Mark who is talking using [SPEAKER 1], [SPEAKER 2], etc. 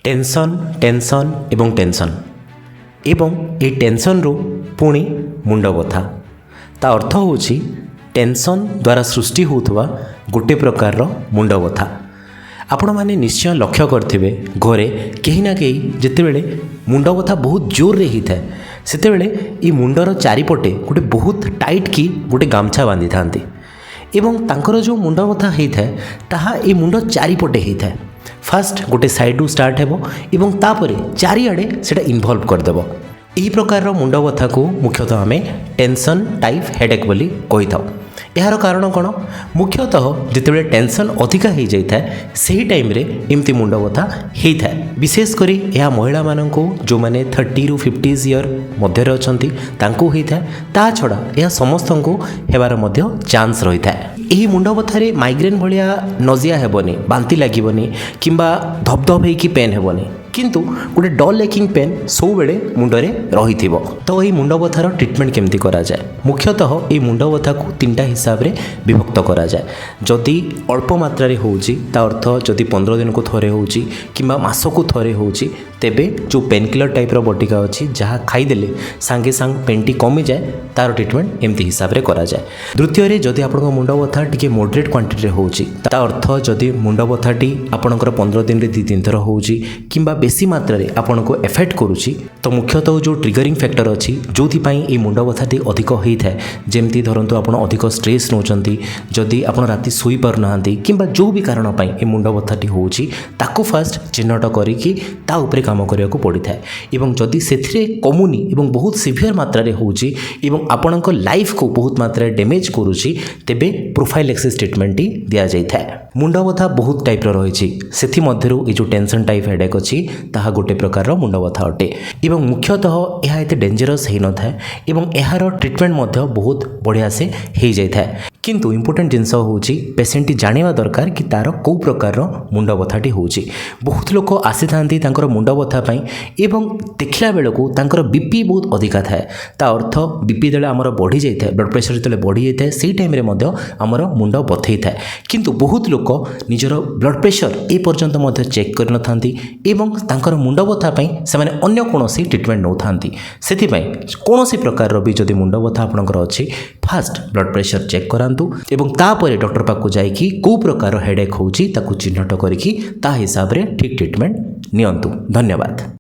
[SPEAKER 1] Tension tension एवं tension एवं ये टेंशन रु पुणी मुंड बथा ता अर्थ होची टेंशन द्वारा सृष्टि होउथवा गोटे प्रकार मुंड बथा आपण मैंने निश्चय लक्ष्य करथिबे घरे कहीं ना कहीं जितेबेले मुंड बथा बहुत जोर रे ही थाए सेतेबेले ई मुंडर चारिपटे गोटे बहुत टाइट की गोटे गामछा बांधि थांती एवं तांकर जो मुंड बथा होता है ताहा ए मुंड चारिपटे होता है। फास्ट गोटे साइड स्टार्ट हेबो एवं तापरे चारिआडे सेटा इन्वॉल्व करदेब। यही प्रकार मुंड बथा को मुख्यतः आम टेंशन टाइप हेडेक बोली कही था। यार कारण कौन मुख्यतः जितेबाला टेंशन अधिका हो जाए से टाइम रे एमती मुंड बथा होता है। विशेषकर यह महिला मानक जो मैंने 30 ରୁ 50 इयर मध्य अच्छा होता है ता छड़ा यह समस्त को हेबार मध्य चांस रही है। यही मुंड बथारे माइग्रेन भाया नजिया हेबनी बांति लगनी किंबा धपधप होगी पेन हेबनी किंतु गोटे डल लेकिंग पेन सब बेले मुंडरे रही तो यही मुंड बथार ट्रिटमेंट केमती करा जाए मुख्यतः ये मुंड बथा को 3टा हिसाब रे विभक्त करा जाए। जदि अल्प मात्रा रे होउची ता अर्थ जदि 15 दिन को थरे होउची किंबा मास को थरे होउची तेबे जो पेन किलर टाइप रो बटिका अच्छी जहाँ खाईदेले सांगे सांग पेनटी कमी जाए तार ट्रिटमेंट एमती हिसाब रे करा जाए। द्वितीय जदि आपन मुंड बथा टिके मॉडरेट क्वांटिटी रे होउची ता अर्थ जदि मुंड बथाटी आपनकर 15 दिन रे 2-3 थर होउची किंबा बेसी मात्रा रे आपन को एफेक्ट करूची तो मुख्यतः जो ट्रिगरिंग फैक्टर अच्छी जो ये मुंड बथाटी अधिक होता है जमती धरतु आप अधिक स्ट्रेस नौकरी जदि आप राति शुई पारना किंबा जो भी कारण ये मुंड बथाटी होची ताको फास्ट चिन्हट करिकी ता उपरे काम करने को पड़ी था एवं जदि से कमुनी एवं बहुत सिवियर मात्रा रे होची एवं आपणक लाइफ को बहुत मात्रा डैमेज करुची तेबे प्रोफाइलैक्सिस ट्रीटमेंट ही दि जाए। मुंड बथा बहुत टाइप रही से मध्यरु ये जो टेंशन टाइप हेडेक अच्छी ताहा गोटे प्रकार मुंड बथा अटे एवं मुख्यतः यह एते डेंजरस हो न था एवं यार ट्रिटमेंट मध्य बहुत बढ़िया से हो जाए। किंतु इंपोर्टेंट जिनस होची पेशेंट जानिबा दरकार कि तार को प्रकार मुंड बथाटी होची। बहुत लोक आसी थांती तांकर मुंड बथा पई एवं देखला बेलको तांकर बीपी बहुत अधिका थाए ता अर्थ बीपी देले हमर बढ़ी जाय थाए ब्लड प्रेशर जेतले बढ़ी जाय थाए सेही टाइम रे मध्य हमर मुंड बथई थाए। किंतु बहुत लोक निजर ब्लड प्रेशर ए पर्यंत मध्य चेक कर न थांती एवं तांकर मुंड बथा पई से माने अन्य कोनोसी ट्रीटमेंट नौ थांती। सेति पई कोनोसी प्रकार रो भी जदि मुंड बथा आपनकर अछि फास्ट ब्लड प्रेशर चेक करांतु एवं तापरे डॉक्टर पाखु जाइकी को प्रकार हेडेक होची ताकु चिन्हट करिकी ता हिसाब रे ठीक ट्रीटमेंट नियंतु। धन्यवाद।